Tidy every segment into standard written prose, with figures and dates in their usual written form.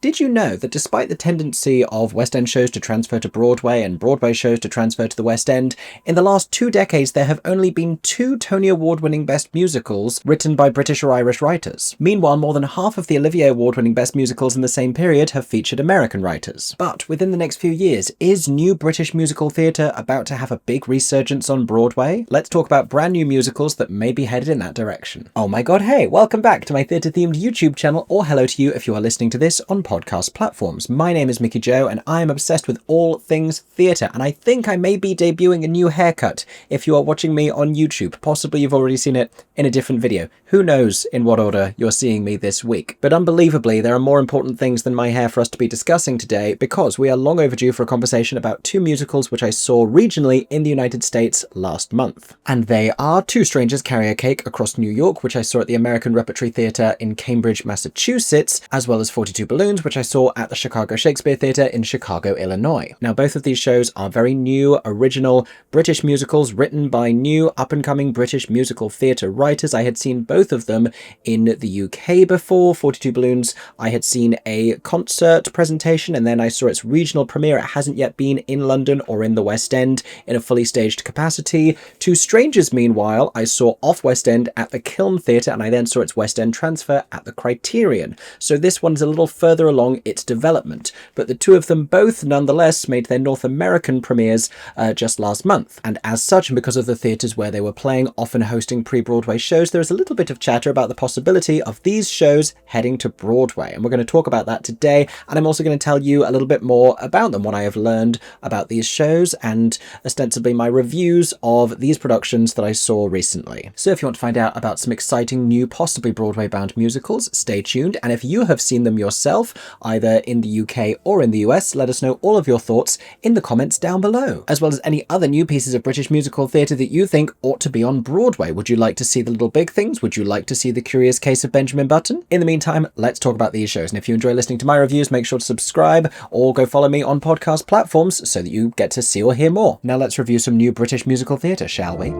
Did you know that despite the tendency of West End shows to transfer to Broadway and Broadway shows to transfer to the West End, in the last 2 decades there have only been 2 Tony Award-winning Best Musicals written by British or Irish writers. Meanwhile, more than half of the Olivier Award-winning Best Musicals in the same period have featured American writers. But within the next few years, is new British musical theatre about to have a big resurgence on Broadway? Let's talk about brand new musicals that may be headed in that direction. Oh my god, hey, welcome back to my theatre-themed YouTube channel, or hello to you if you are listening to this on podcast platforms. My name is Mickey Joe and I am obsessed with all things theatre, and I think I may be debuting a new haircut if you are watching me on YouTube. Possibly you've already seen it in a different video. Who knows in what order you're seeing me this week. But unbelievably, there are more important things than my hair for us to be discussing today, because we are long overdue for a conversation about 2 musicals which I saw regionally in the United States last month. And they are Two Strangers Carry a Cake Across New York, which I saw at the American Repertory Theatre in Cambridge, Massachusetts, as well as 42 Balloons, which I saw at the Chicago Shakespeare Theatre in Chicago, Illinois. Now, both of these shows are very new, original British musicals written by new, up-and-coming British musical theatre writers. I had seen both of them in the UK before. 42 Balloons, I had seen a concert presentation, and then I saw its regional premiere. It hasn't yet been in London or in the West End in a fully staged capacity. Two Strangers, meanwhile, I saw off West End at the Kiln Theatre, and I then saw its West End transfer at the Criterion. So this one's a little further along its development, but the two of them both nonetheless made their North American premieres just last month. And as such, and because of the theatres where they were playing, often hosting pre-Broadway shows, there is a little bit of chatter about the possibility of these shows heading to Broadway. And we're going to talk about that today. And I'm also going to tell you a little bit more about them, what I have learned about these shows, and ostensibly my reviews of these productions that I saw recently. So if you want to find out about some exciting new, possibly Broadway-bound musicals, stay tuned. And if you have seen them yourself, either in the UK or in the US, let us know all of your thoughts in the comments down below, as well as any other new pieces of British musical theatre that you think ought to be on Broadway. Would you like to see The Little Big Things? Would you like to see The Curious Case of Benjamin Button? In the meantime, let's talk about these shows. And if you enjoy listening to my reviews, make sure to subscribe or go follow me on podcast platforms so that you get to see or hear more. Now let's review some new British musical theatre, shall we?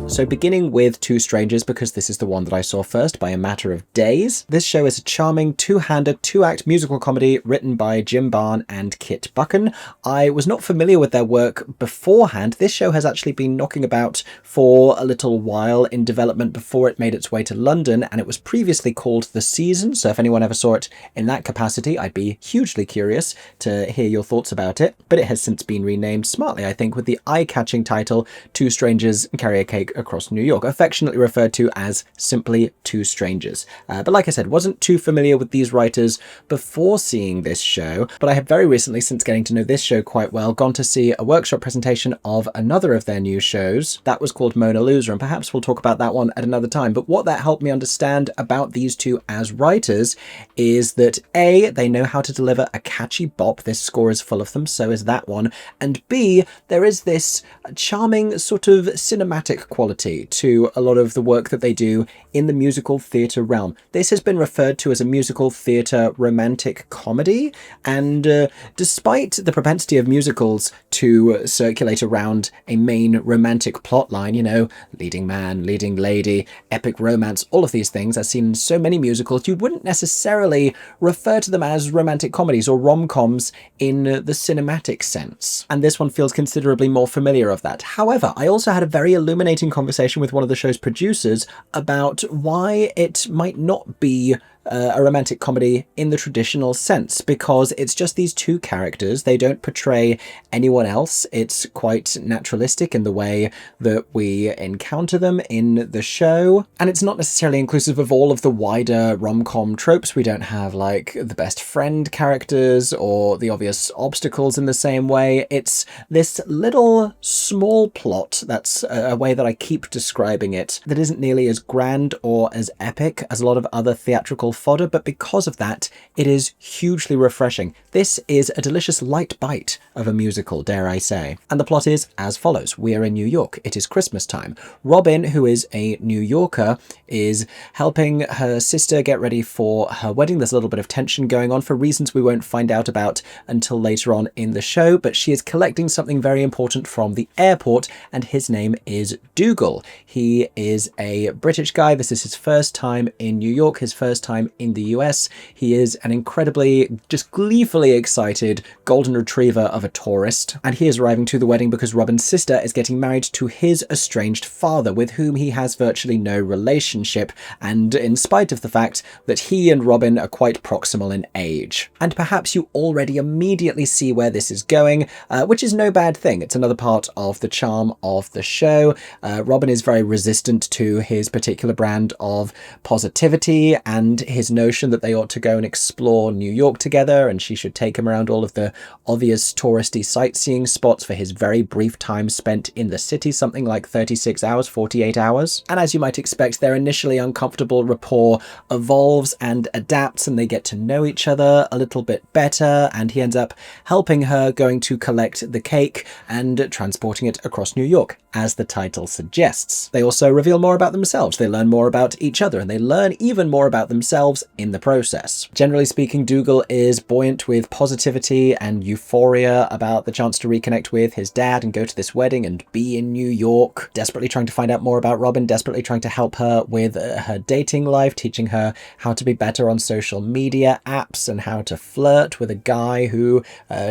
So beginning with Two Strangers, because this is the one that I saw first by a matter of days. This show is a charming two-hander, 2-act musical comedy written by Jim Barn and Kit Buchan. I was not familiar with their work beforehand. This show has actually been knocking about for a little while in development before it made its way to London, and it was previously called The Season, so if anyone ever saw it in that capacity, I'd be hugely curious to hear your thoughts about it. But it has since been renamed smartly, I think, with the eye-catching title Two Strangers Carry a Cake Across New York, affectionately referred to as simply Two Strangers. But like I said, wasn't too familiar with these writers before seeing this show, but I have very recently, since getting to know this show quite well, gone to see a workshop presentation of another of their new shows. That was called Mona Loser, and perhaps we'll talk about that one at another time. But what that helped me understand about these two as writers is that A, they know how to deliver a catchy bop. This score is full of them, so is that one. And B, there is this charming sort of cinematic quality to a lot of the work that they do in the musical theatre realm. This has been referred to as a musical theatre romantic comedy, and despite the propensity of musicals to circulate around a main romantic plot line, you know, leading man, leading lady, epic romance, all of these things, as seen in so many musicals, you wouldn't necessarily refer to them as romantic comedies or rom-coms in the cinematic sense. And this one feels considerably more familiar of that. However, I also had a very illuminating conversation with one of the show's producers about why it might not be a romantic comedy in the traditional sense, because it's just these two characters. They don't portray anyone else. It's quite naturalistic in the way that we encounter them in the show, and it's not necessarily inclusive of all of the wider rom-com tropes. We don't have like the best friend characters or the obvious obstacles in the same way. It's this little small plot, that's a way that I keep describing it, that isn't nearly as grand or as epic as a lot of other theatrical fodder, but because of that, it is hugely refreshing. This is a delicious light bite of a musical, dare I say. And the plot is as follows. We are in New York. It is Christmas time. Robin, who is a New Yorker, is helping her sister get ready for her wedding. There's a little bit of tension going on for reasons we won't find out about until later on in the show, but she is collecting something very important from the airport, and his name is Dougal. He is a British guy. This is his first time in New York, his first time in the US. He is an incredibly, just gleefully excited golden retriever of a tourist, and he is arriving to the wedding because Robin's sister is getting married to his estranged father, with whom he has virtually no relationship, and in spite of the fact that he and Robin are quite proximal in age. And perhaps you already immediately see where this is going, which is no bad thing. It's another part of the charm of the show. Robin is very resistant to his particular brand of positivity and his notion that they ought to go and explore New York together, and she should take him around all of the obvious touristy sightseeing spots for his very brief time spent in the city, something like 36 hours, 48 hours. And as you might expect, their initially uncomfortable rapport evolves and adapts, and they get to know each other a little bit better, and he ends up helping her going to collect the cake and transporting it across New York, as the title suggests. They also reveal more about themselves, they learn more about each other, and they learn even more about themselves in the process. Generally speaking, Dougal is buoyant with positivity and euphoria about the chance to reconnect with his dad and go to this wedding and be in New York, desperately trying to find out more about Robin, desperately trying to help her with her dating life, teaching her how to be better on social media apps and how to flirt with a guy who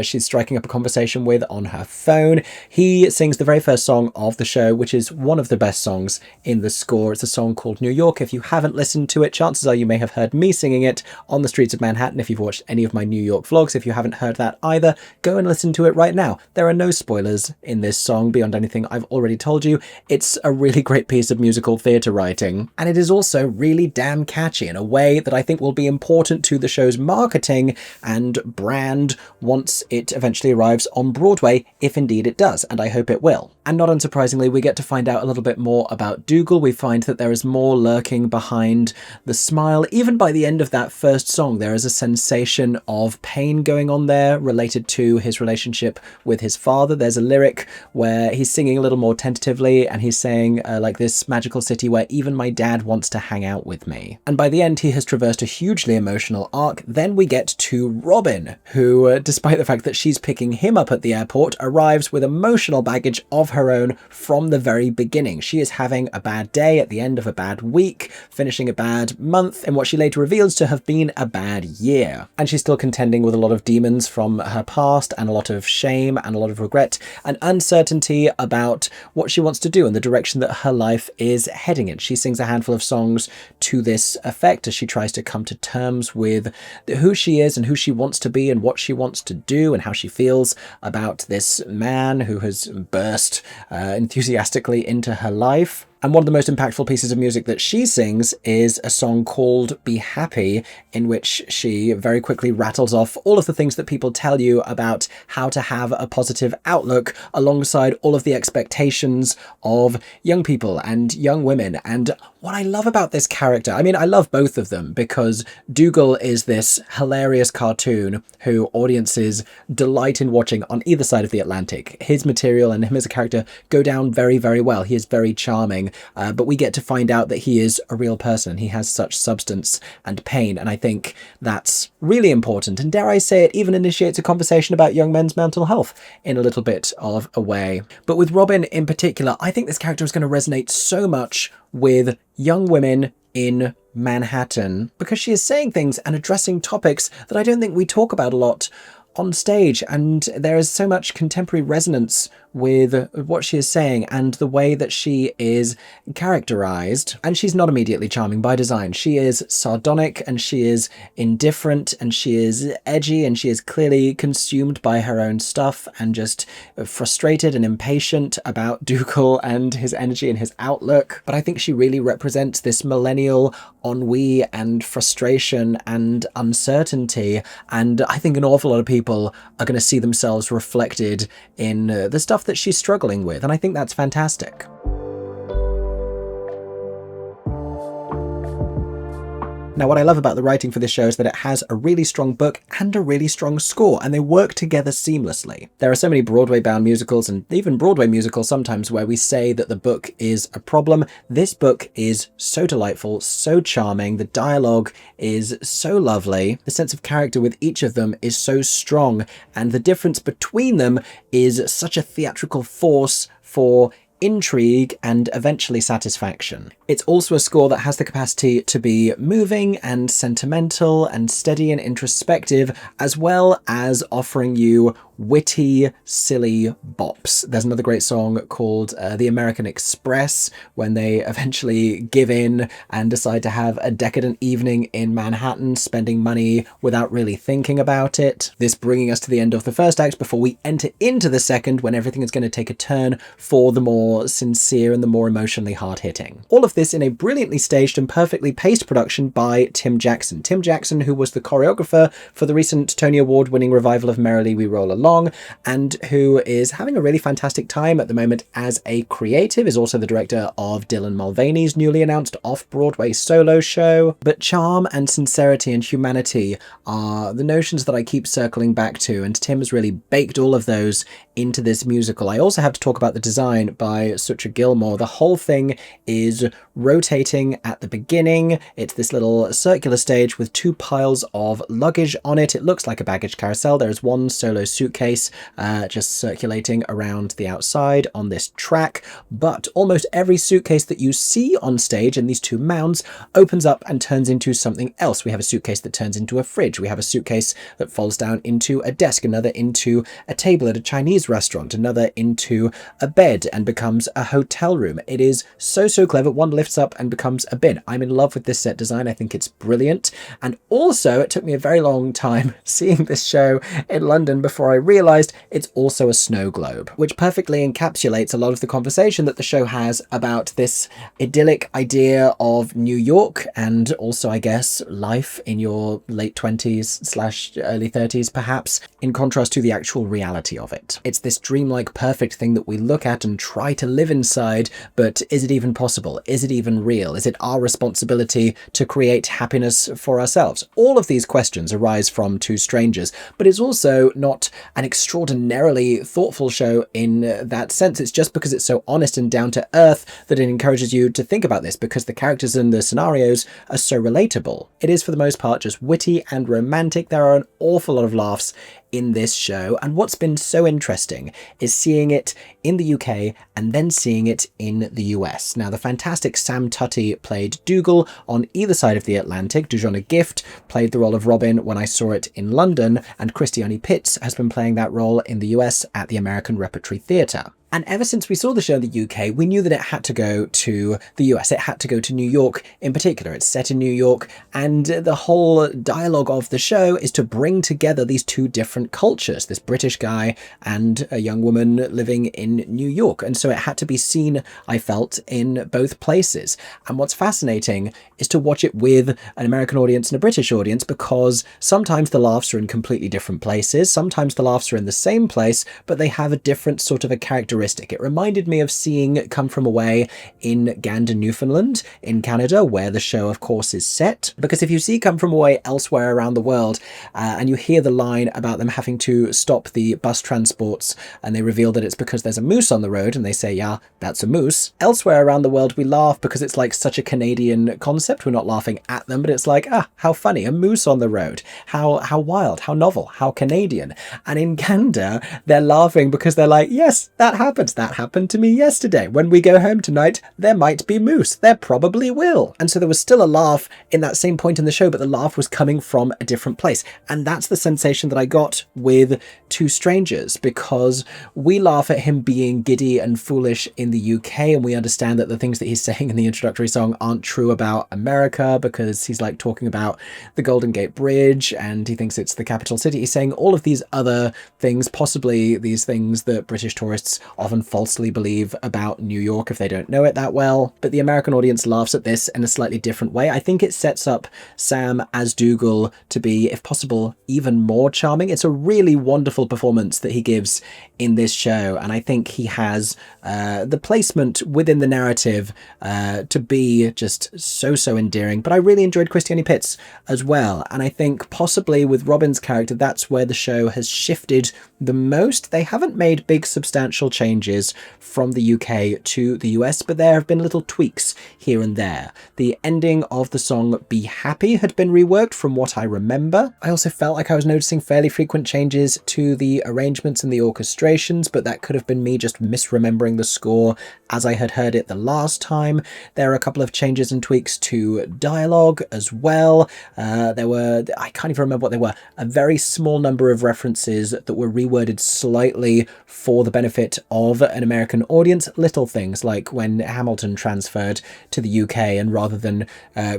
she's striking up a conversation with on her phone. He sings the very first song of the show, which is one of the best songs in the score. It's a song called New York. If you haven't listened to it, chances are you may have heard me singing it on the streets of Manhattan. If you've watched any of my New York vlogs, if you haven't heard that either, go and listen to it right now. There are no spoilers in this song beyond anything I've already told you. It's a really great piece of musical theatre writing, and it is also really damn catchy in a way that I think will be important to the show's marketing and brand once it eventually arrives on Broadway, if indeed it does, and I hope it will. And not unsurprisingly, we get to find out a little bit more about Dougal. We find that there is more lurking behind the smile. Even by the end of that first song, there is a sensation of pain going on there related to his relationship with his father. There's a lyric where he's singing a little more tentatively, and he's saying, like, this magical city where even my dad wants to hang out with me. And by the end, he has traversed a hugely emotional arc. Then we get to Robin, who, despite the fact that she's picking him up at the airport, arrives with emotional baggage of her own from the very beginning. She is having a bad day at the end of a bad week, finishing a bad month in what she later reveals to have been a bad year. And she's still contending with a lot of demons from her past, and a lot of shame and a lot of regret and uncertainty about what she wants to do and the direction that her life is heading in. She sings a handful of songs to this effect as she tries to come to terms with who she is and who she wants to be and what she wants to do and how she feels about this man who has burst enthusiastically into her life. And one of the most impactful pieces of music that she sings is a song called Be Happy, in which she very quickly rattles off all of the things that people tell you about how to have a positive outlook, alongside all of the expectations of young people and young women. And what I love about this character, I mean, I love both of them, because Dougal is this hilarious cartoon who audiences delight in watching on either side of the Atlantic. His material and him as a character go down very, very well. He is very charming. But we get to find out that he is a real person. He has such substance and pain, and I think that's really important, and dare I say it, even initiates a conversation about young men's mental health in a little bit of a way. But with Robin in particular, I think this character is going to resonate so much with young women in Manhattan, because she is saying things and addressing topics that I don't think we talk about a lot on stage, and there is so much contemporary resonance with what she is saying and the way that she is characterized. And she's not immediately charming by design. She is sardonic, and she is indifferent, and she is edgy, and she is clearly consumed by her own stuff and just frustrated and impatient about Dougal and his energy and his outlook. But I think she really represents this millennial ennui and frustration and uncertainty, and I think an awful lot of people are going to see themselves reflected in the stuff that she's struggling with, and I think that's fantastic. Now, what I love about the writing for this show is that it has a really strong book and a really strong score, and they work together seamlessly. There are so many Broadway-bound musicals, and even Broadway musicals sometimes, where we say that the book is a problem. This book is so delightful, so charming, the dialogue is so lovely, the sense of character with each of them is so strong, and the difference between them is such a theatrical force for intrigue and eventually satisfaction. It's also a score that has the capacity to be moving and sentimental and steady and introspective, as well as offering you witty, silly bops. There's another great song called The American Express, when they eventually give in and decide to have a decadent evening in Manhattan, spending money without really thinking about it. This bringing us to the end of the first act before we enter into the second, when everything is going to take a turn for the more sincere and the more emotionally hard-hitting. All of this in a brilliantly staged and perfectly paced production by Tim Jackson. Tim Jackson, who was the choreographer for the recent Tony Award-winning revival of Merrily We Roll Along, and who is having a really fantastic time at the moment as a creative, is also the director of Dylan Mulvaney's newly announced off-Broadway solo show. But charm and sincerity and humanity are the notions that I keep circling back to, and Tim has really baked all of those into this musical. I also have to talk about the design by Sutra Gilmore. The whole thing is rotating at the beginning. It's this little circular stage with two piles of luggage on it. It looks like a baggage carousel. There is one solo suitcase just circulating around the outside on this track, but almost every suitcase that you see on stage in these two mounds opens up and turns into something else. We have a suitcase that turns into a fridge. We have a suitcase that falls down into a desk, another into a table at a Chinese restaurant, another into a bed and becomes a hotel room. It is so clever. One lifts up and becomes a bin. I'm in love with this set design. I think it's brilliant. And also, it took me a very long time seeing this show in London before I realized it's also a snow globe, which perfectly encapsulates a lot of the conversation that the show has about this idyllic idea of New York, and also, I guess, life in your late 20s / early 30s, perhaps, in contrast to the actual reality of it. It's this dreamlike, perfect thing that we look at and try to live inside, but is it even possible? Is it even real? Is it our responsibility to create happiness for ourselves? All of these questions arise from Two Strangers, but it's also not an extraordinarily thoughtful show in that sense. It's just because it's so honest and down to earth that it encourages you to think about this, because the characters and the scenarios are so relatable. It is for the most part just witty and romantic. There are an awful lot of laughs in this show, and what's been so interesting is seeing it in the UK and then seeing it in the US. Now, the fantastic Sam Tutty played Dougal on either side of the Atlantic. Dujonna Gift played the role of Robin when I saw it in London, and Christiane Pitts has been playing that role in the US at the American Repertory Theatre. And ever since we saw the show in the UK, we knew that it had to go to the US. It had to go to New York in particular. It's set in New York, and the whole dialogue of the show is to bring together these two different cultures, this British guy and a young woman living in New York. And so it had to be seen, I felt, in both places. And what's fascinating is to watch it with an American audience and a British audience, because sometimes the laughs are in completely different places. Sometimes the laughs are in the same place, but they have a different sort of a characteristic. It reminded me of seeing Come From Away in Gander, Newfoundland in Canada, where the show, of course, is set. Because if you see Come From Away elsewhere around the world, and you hear the line about them having to stop the bus transports, and they reveal that it's because there's a moose on the road, and they say, yeah, that's a moose. Elsewhere around the world, we laugh because it's like such a Canadian concept. We're not laughing at them, but it's like, how funny, a moose on the road. How wild, how novel, how Canadian. And in Gander, they're laughing because they're like, yes, that happens. That happened to me yesterday. When we go home tonight, there might be moose. There probably will. And so there was still a laugh in that same point in the show, but the laugh was coming from a different place. And that's the sensation that I got with Two Strangers, because we laugh at him being giddy and foolish in the UK, and we understand that the things that he's saying in the introductory song aren't true about America, because he's like talking about the Golden Gate Bridge and he thinks it's the capital city. He's saying all of these other things, possibly these things that British tourists often falsely believe about New York if they don't know it that well. But the American audience laughs at this in a slightly different way. I think it sets up Sam as Dougal to be, if possible, even more charming. It's a really wonderful performance that he gives in this show, and I think he has the placement within the narrative to be just so endearing. But I really enjoyed Christiane Pitts as well, and I think possibly with Robin's character, that's where the show has shifted the most. They haven't made big substantial changes from the UK to the US, but there have been little tweaks here and there. The ending of the song Be Happy had been reworked from what I remember. I also felt like I was noticing fairly frequent changes to the arrangements and the orchestrations, but that could have been me just misremembering the score as I had heard it the last time. There are a couple of changes and tweaks to dialogue as well. There were, I can't even remember what they were, a very small number of references that were reworded slightly for the benefit of an American audience. Little things like when Hamilton transferred to the UK, and rather than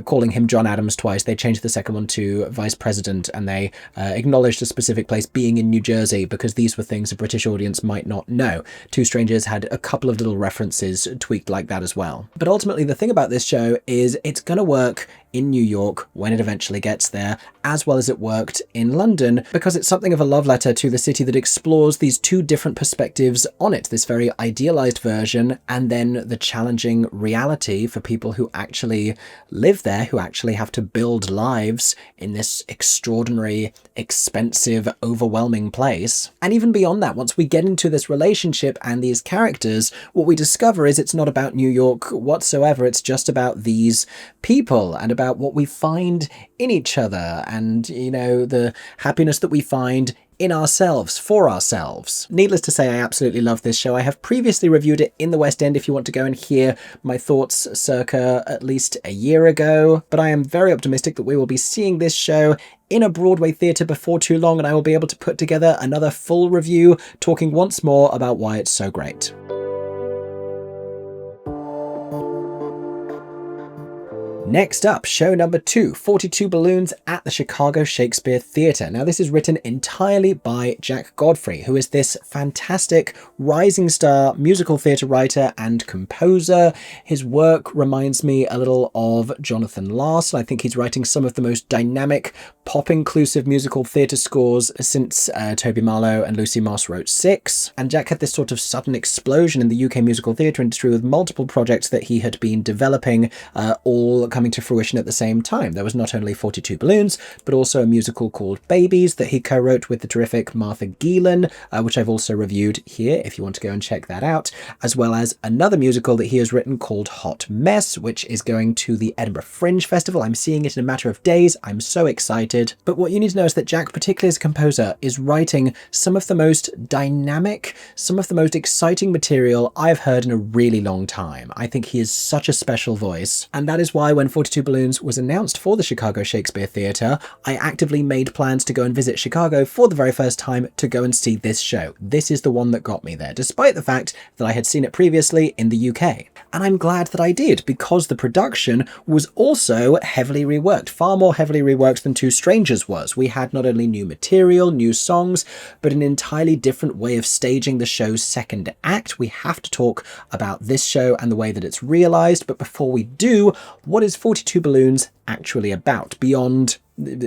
calling him John Adams twice, they changed the second one to Vice President, and they acknowledged a specific place being in New Jersey because these were things a British audience might not know. Two Strangers had a couple of little references tweaked like that as well. But ultimately, the thing about this show is it's going to work in New York when it eventually gets there, as well as it worked in London, because it's something of a love letter to the city that explores these two different perspectives on it, this very idealized version and then the challenging reality for people who actually live there, who actually have to build lives in this extraordinary, expensive, overwhelming place. And even beyond that, once we get into this relationship and these characters, what we discover is it's not about New York whatsoever. It's just about these people and about what we find in each other and, you know, the happiness that we find in ourselves, for ourselves. Needless to say, I absolutely love this show. I have previously reviewed it in the West End if you want to go and hear my thoughts circa at least a year ago, but I am very optimistic that we will be seeing this show in a Broadway theatre before too long, and I will be able to put together another full review talking once more about why it's so great. Next up, show number 2, 42 Balloons at the Chicago Shakespeare Theatre. Now, this is written entirely by Jack Godfrey, who is this fantastic rising star musical theatre writer and composer. His work reminds me a little of Jonathan Larson. I think he's writing some of the most dynamic, pop-inclusive musical theatre scores since Toby Marlowe and Lucy Moss wrote Six. And Jack had this sort of sudden explosion in the UK musical theatre industry with multiple projects that he had been developing, all coming to fruition at the same time. There was not only 42 Balloons, but also a musical called Babies that he co-wrote with the terrific Martha Geelan, which I've also reviewed here if you want to go and check that out, as well as another musical that he has written called Hot Mess, which is going to the Edinburgh Fringe Festival. I'm seeing it in a matter of days. I'm so excited. But what you need to know is that Jack, particularly as a composer, is writing some of the most dynamic, some of the most exciting material I've heard in a really long time. I think he is such a special voice, and that is why when 42 Balloons was announced for the Chicago Shakespeare Theatre, I actively made plans to go and visit Chicago for the very first time to go and see this show. This is the one that got me there, despite the fact that I had seen it previously in the UK. And I'm glad that I did, because the production was also heavily reworked, far more heavily reworked than Two Strangers was. We had not only new material, new songs, but an entirely different way of staging the show's second act. We have to talk about this show and the way that it's realised, but before we do, what is 42 Balloons actually about, beyond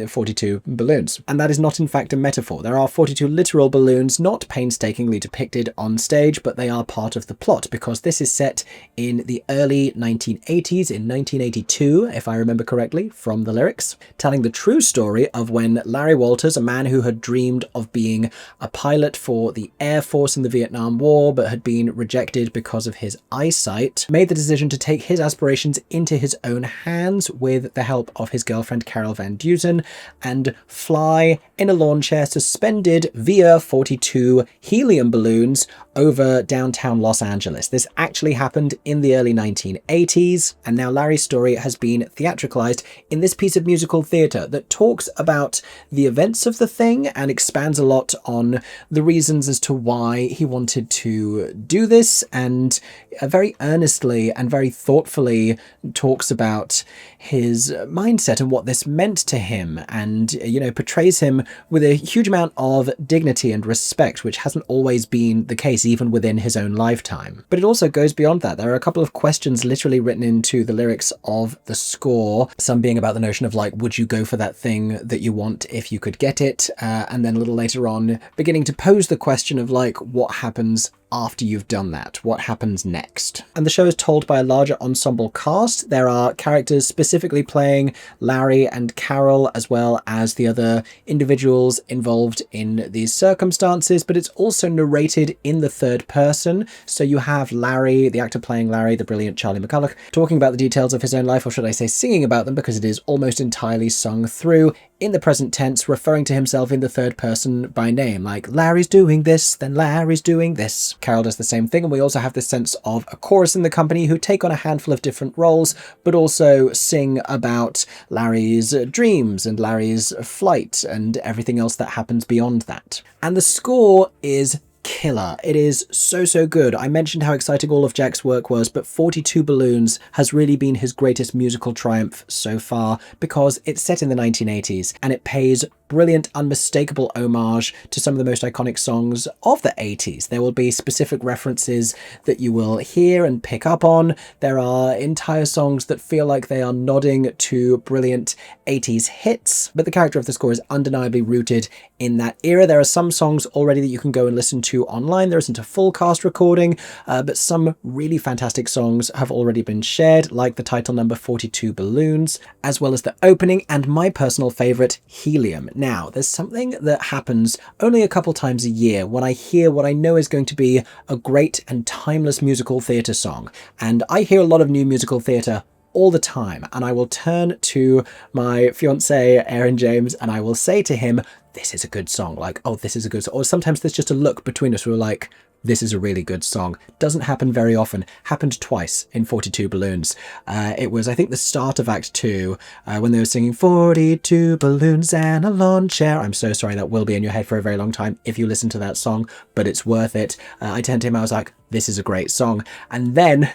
42 balloons? And that is not in fact a metaphor. There are 42 literal balloons, not painstakingly depicted on stage, but they are part of the plot, because this is set in the early 1980s, in 1982, if I remember correctly from the lyrics, telling the true story of when Larry Walters, a man who had dreamed of being a pilot for the Air Force in the Vietnam War, but had been rejected because of his eyesight, made the decision to take his aspirations into his own hands with the help of his girlfriend Carol Van Dusen, and fly in a lawn chair suspended via 42 helium balloons over downtown Los Angeles. This actually happened in the early 1980s, and now Larry's story has been theatricalized in this piece of musical theatre that talks about the events of the thing and expands a lot on the reasons as to why he wanted to do this, and very earnestly and very thoughtfully talks about his mindset and what this meant to him, and, you know, portrays him with a huge amount of dignity and respect, which hasn't always been the case, even within his own lifetime. But it also goes beyond that. There are a couple of questions literally written into the lyrics of the score, some being about the notion of like, would you go for that thing that you want if you could get it? And then a little later on, beginning to pose the question of like, what happens after you've done that? What happens next? And the show is told by a larger ensemble cast. There are characters specifically playing Larry and Carol, as well as the other individuals involved in these circumstances, but it's also narrated in the third person. So you have Larry, the actor playing Larry, the brilliant Charlie McCulloch, talking about the details of his own life, or should I say singing about them, because it is almost entirely sung through in the present tense, referring to himself in the third person by name, like Larry's doing this, then Larry's doing this. Carol does the same thing, and we also have this sense of a chorus in the company who take on a handful of different roles, but also sing about Larry's dreams and Larry's flight and everything else that happens beyond that. And the score is killer. It is so good. I mentioned how exciting all of Jack's work was, but 42 Balloons has really been his greatest musical triumph so far, because it's set in the 1980s and it pays brilliant, unmistakable homage to some of the most iconic songs of the 80s. There will be specific references that you will hear and pick up on. There are entire songs that feel like they are nodding to brilliant 80s hits, but the character of the score is undeniably rooted in that era. There are some songs already that you can go and listen to online. There isn't a full cast recording, but some really fantastic songs have already been shared, like the title number 42 Balloons, as well as the opening and my personal favourite, Helium. Now, there's something that happens only a couple times a year when I hear what I know is going to be a great and timeless musical theatre song. And I hear a lot of new musical theatre all the time, and I will turn to my fiance Aaron James and I will say to him, this is a good song, like, oh, this is a good song. Or sometimes there's just a look between us where we're like, this is a really good song. Doesn't happen very often. Happened twice in 42 Balloons. It was, I think, the start of Act 2 when they were singing 42 balloons and a lawn chair. I'm so sorry, that will be in your head for a very long time if you listen to that song, but it's worth it. I turned to him, I was like, this is a great song. And then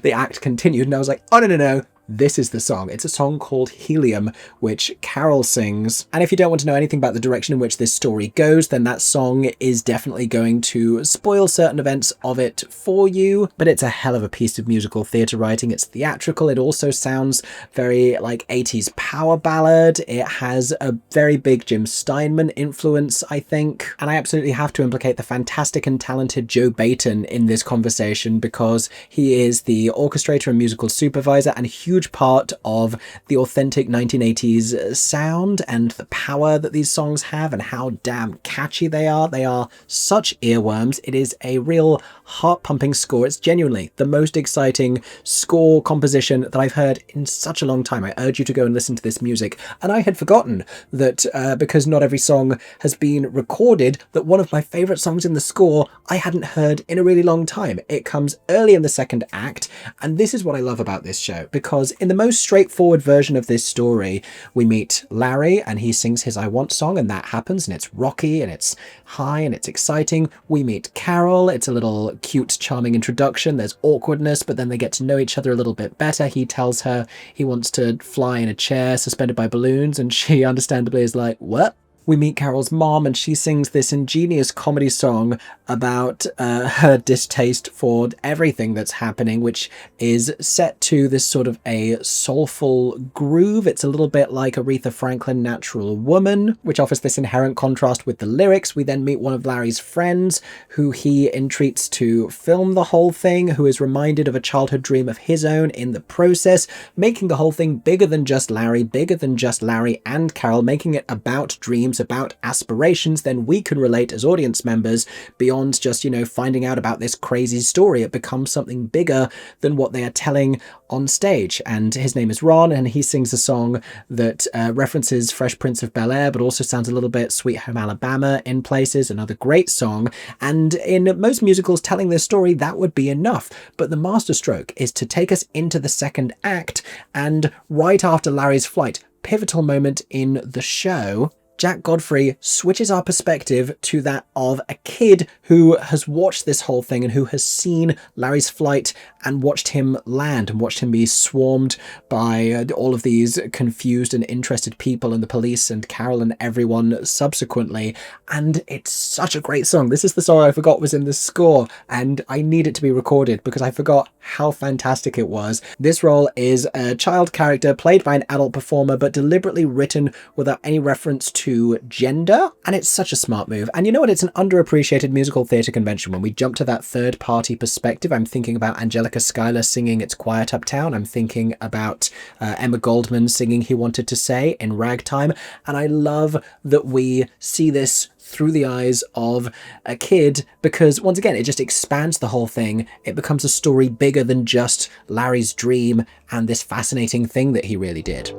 the act continued and I was like, oh, no. This is the song. It's a song called Helium, which Carol sings. And if you don't want to know anything about the direction in which this story goes, then that song is definitely going to spoil certain events of it for you. But it's a hell of a piece of musical theatre writing. It's theatrical. It also sounds very like 80s power ballad. It has a very big Jim Steinman influence, I think. And I absolutely have to implicate the fantastic and talented Joe Bayton in this conversation, because he is the orchestrator and musical supervisor and a huge part of the authentic 1980s sound and the power that these songs have and how damn catchy they are. They are such earworms. It is a real heart-pumping score. It's genuinely the most exciting score composition that I've heard in such a long time. I urge you to go and listen to this music. And I had forgotten that because not every song has been recorded, that one of my favourite songs in the score I hadn't heard in a really long time. It comes early in the second act, and this is what I love about this show, because in the most straightforward version of this story, we meet Larry and he sings his I Want song, and that happens, and it's rocky and it's high and it's exciting. We meet Carol. It's a little cute, charming introduction. There's awkwardness, but then they get to know each other a little bit better. He tells her he wants to fly in a chair suspended by balloons, and she understandably is like, what? We meet Carol's mom and she sings this ingenious comedy song about her distaste for everything that's happening, which is set to this sort of a soulful groove. It's a little bit like Aretha Franklin, Natural Woman, which offers this inherent contrast with the lyrics. We then meet one of Larry's friends who he entreats to film the whole thing, who is reminded of a childhood dream of his own in the process, making the whole thing bigger than just Larry and Carol, making it about dreams, about aspirations. Then we can relate as audience members beyond just, finding out about this crazy story. It becomes something bigger than what they are telling on stage. And his name is Ron, and he sings a song that references Fresh Prince of Bel-Air, but also sounds a little bit Sweet Home Alabama in places. Another great song. And in most musicals telling this story, that would be enough. But the masterstroke is to take us into the second act, and right after Larry's flight, pivotal moment in the show, Jack Godfrey switches our perspective to that of a kid who has watched this whole thing and who has seen Larry's flight and watched him land and watched him be swarmed by all of these confused and interested people and the police and Carol and everyone subsequently. And it's such a great song. This is the song I forgot was in the score, and I need it to be recorded because I forgot how fantastic it was. This role is a child character played by an adult performer, but deliberately written without any reference to gender. And it's such a smart move. And you know what? It's an underappreciated musical theatre convention. When we jump to that third party perspective, I'm thinking about Angelica Schuyler singing It's Quiet Uptown. I'm thinking about Emma Goldman singing He Wanted to Say in Ragtime. And I love that we see this through the eyes of a kid, because once again, it just expands the whole thing. It becomes a story bigger than just Larry's dream and this fascinating thing that he really did.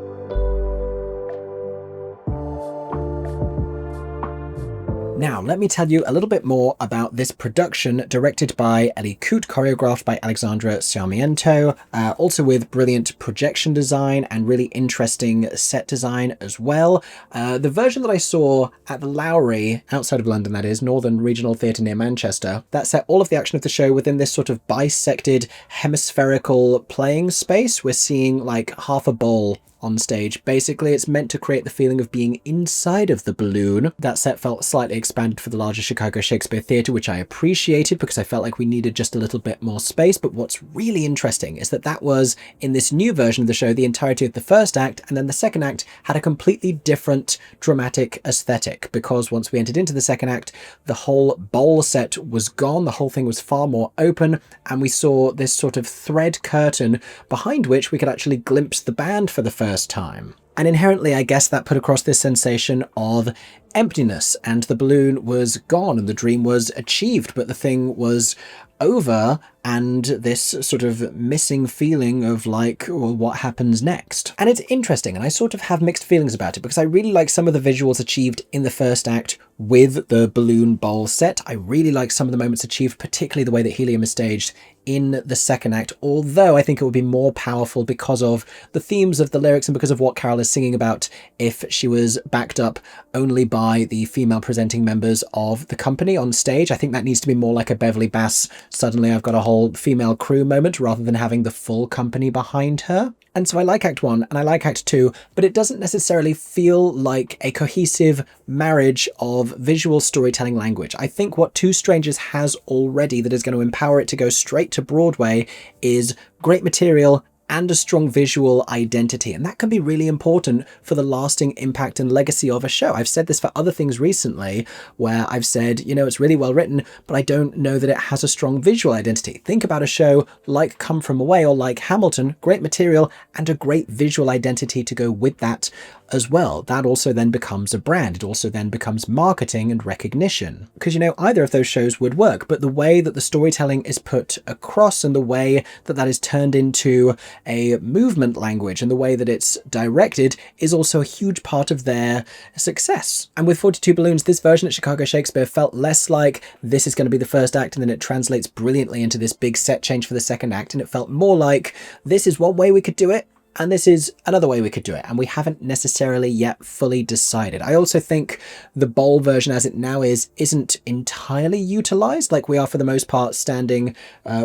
Now, let me tell you a little bit more about this production, directed by Ellie Coote, choreographed by Alexandra Sarmiento, also with brilliant projection design and really interesting set design as well. The version that I saw at the Lowry, outside of London that is, Northern Regional Theatre near Manchester, that set all of the action of the show within this sort of bisected hemispherical playing space. We're seeing like half a bowl on stage. Basically, it's meant to create the feeling of being inside of the balloon. That set felt slightly expanded for the larger Chicago Shakespeare Theatre, which I appreciated because I felt like we needed just a little bit more space. But what's really interesting is that that was, in this new version of the show, the entirety of the first act, and then the second act had a completely different dramatic aesthetic, because once we entered into the second act, the whole bowl set was gone, the whole thing was far more open, and we saw this sort of thread curtain behind which we could actually glimpse the band for the first time. And inherently, I guess that put across this sensation of emptiness, and the balloon was gone and the dream was achieved, but the thing was over, and this sort of missing feeling of like, well, what happens next? And it's interesting, and I sort of have mixed feelings about it, because I really like some of the visuals achieved in the first act with the balloon bowl set. I really like some of the moments achieved, particularly the way that helium is staged in the second act, although I think it would be more powerful because of the themes of the lyrics and because of what Carol is singing about if she was backed up only by the female presenting members of the company on stage. I think that needs to be more like a Beverly Bass, suddenly I've got a whole female crew moment, rather than having the full company behind her. And so I like Act 1 and I like Act 2, but it doesn't necessarily feel like a cohesive marriage of visual storytelling language. I think what Two Strangers has already that is going to empower it to go straight to Broadway is great material and a strong visual identity. And that can be really important for the lasting impact and legacy of a show. I've said this for other things recently, where I've said, you know, it's really well written, but I don't know that it has a strong visual identity. Think about a show like Come From Away or like Hamilton, great material and a great visual identity to go with that as well. That also then becomes a brand. It also then becomes marketing and recognition. Because, you know, either of those shows would work, but the way that the storytelling is put across and the way that that is turned into a movement language and the way that it's directed is also a huge part of their success. And with 42 Balloons, this version at Chicago Shakespeare felt less like this is going to be the first act and then it translates brilliantly into this big set change for the second act, and it felt more like this is one way we could do it, and this is another way we could do it, and we haven't necessarily yet fully decided. I also think the bowl version as it now isn't entirely utilised. Like, we are for the most part standing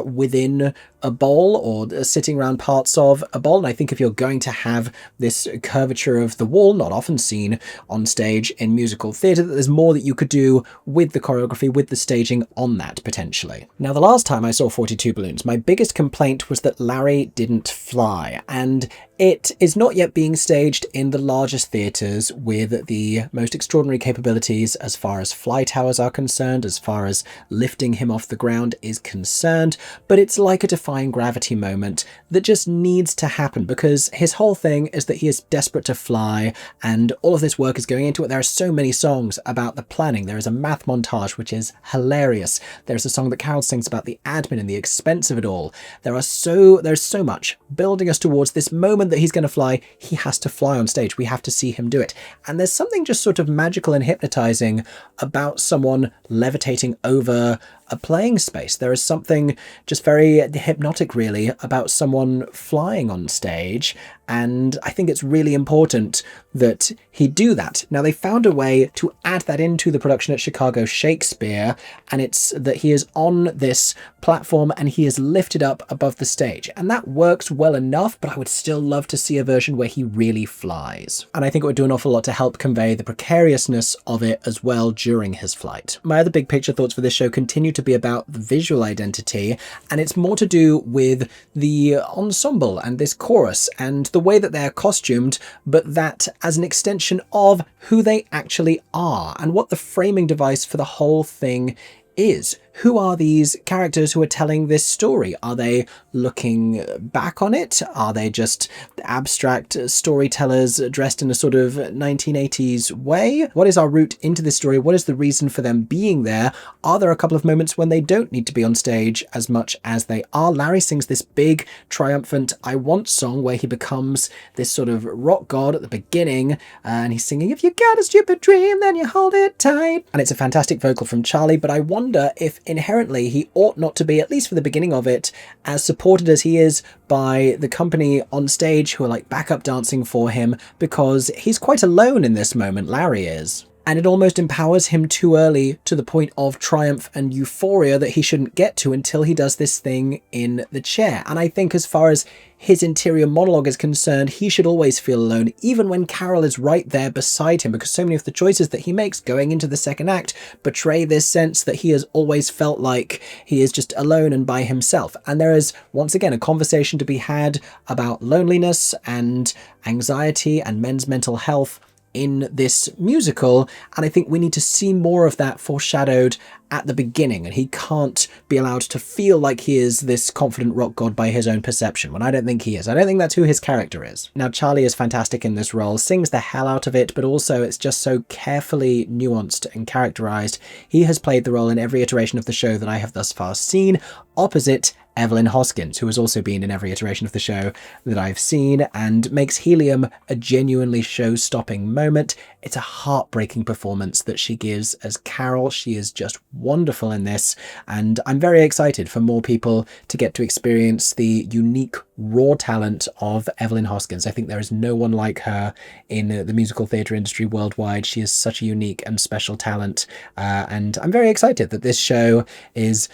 within a bowl or sitting around parts of a bowl, and I think if you're going to have this curvature of the wall, not often seen on stage in musical theatre, that there's more that you could do with the choreography, with the staging on that potentially. Now, the last time I saw 42 Balloons, my biggest complaint was that Larry didn't fly, and it is not yet being staged in the largest theatres with the most extraordinary capabilities as far as flight hours are concerned, as far as lifting him off the ground is concerned, but it's like a defying gravity moment that just needs to happen, because his whole thing is that he is desperate to fly, and all of this work is going into it. There are so many songs about the planning. There is a math montage which is hilarious. There's a song that Carol sings about the admin and the expense of it all. There's so much building us towards this moment that he's going to fly. He has to fly on stage. We have to see him do it. And there's something just sort of magical and hypnotizing about someone levitating over a playing space. There is something just very hypnotic, really, about someone flying on stage, and I think it's really important that he do that. Now, they found a way to add that into the production at Chicago Shakespeare, and it's that he is on this platform and he is lifted up above the stage, and that works well enough, but I would still love to see a version where he really flies. And I think it would do an awful lot to help convey the precariousness of it as well during his flight. My other big picture thoughts for this show continue to be about the visual identity, and it's more to do with the ensemble and this chorus and the way that they're costumed, but that as an extension of who they actually are and what the framing device for the whole thing is. Who are these characters who are telling this story? Are they looking back on it? Are they just abstract storytellers dressed in a sort of 1980s way? What is our route into this story? What is the reason for them being there? Are there a couple of moments when they don't need to be on stage as much as they are? Larry sings this big, triumphant I Want song where he becomes this sort of rock god at the beginning, and he's singing, "If you got a stupid dream, then you hold it tight." And it's a fantastic vocal from Charlie, but I wonder if inherently he ought not to be, at least for the beginning of it, as supported as he is by the company on stage who are like backup dancing for him, because he's quite alone in this moment, Larry is. And it almost empowers him too early to the point of triumph and euphoria that he shouldn't get to until he does this thing in the chair. And I think as far as his interior monologue is concerned, he should always feel alone, even when Carol is right there beside him, because so many of the choices that he makes going into the second act betray this sense that he has always felt like he is just alone and by himself. And there is, once again, a conversation to be had about loneliness and anxiety and men's mental health in this musical, and I think we need to see more of that foreshadowed at the beginning, and he can't be allowed to feel like he is this confident rock god by his own perception, when I don't think he is. I don't think that's who his character is. Now, Charlie is fantastic in this role, sings the hell out of it, but also it's just so carefully nuanced and characterized. He has played the role in every iteration of the show that I have thus far seen, opposite Evelyn Hoskins, who has also been in every iteration of the show that I've seen, and makes Helium a genuinely show-stopping moment. It's a heartbreaking performance that she gives as Carol. She is just wonderful in this, and I'm very excited for more people to get to experience the unique raw talent of Evelyn Hoskins. I think there is no one like her in the musical theatre industry worldwide. She is such a unique and special talent, and I'm very excited that this show is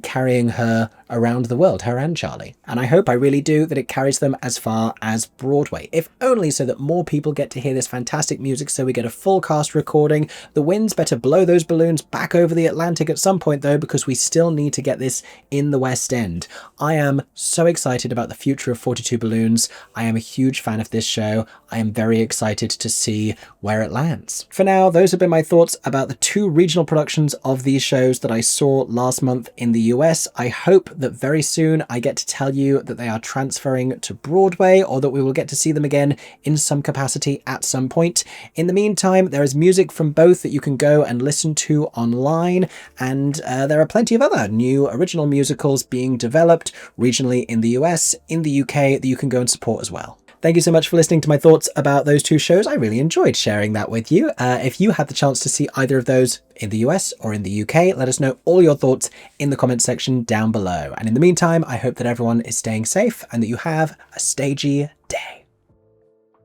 carrying her around the world, her and Charlie. And I hope, I really do, that it carries them as far as Broadway, if only so that more people get to hear this fantastic music, so we get a full cast recording. The winds better blow those balloons back over the Atlantic at some point though, because we still need to get this in the West End. I am so excited about the future of 42 Balloons. I am a huge fan of this show. I am very excited to see where it lands. For now, those have been my thoughts about the two regional productions of these shows that I saw last month in the US. I hope that very soon I get to tell you that they are transferring to Broadway, or that we will get to see them again in some capacity at some point. In the meantime, there is music from both that you can go and listen to online, and there are plenty of other new original musicals being developed regionally in the US, in the UK, that you can go and support as well. Thank you so much for listening to my thoughts about those two shows. I really enjoyed sharing that with you. If you had the chance to see either of those in the US or in the UK, let us know all your thoughts in the comments section down below. And in the meantime, I hope that everyone is staying safe and that you have a stagey day.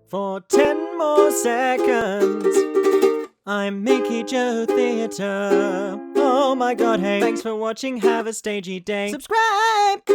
For 10 more seconds, I'm Mickey Joe Theatre. Oh my god, hey, thanks for watching, have a stagey day. Subscribe!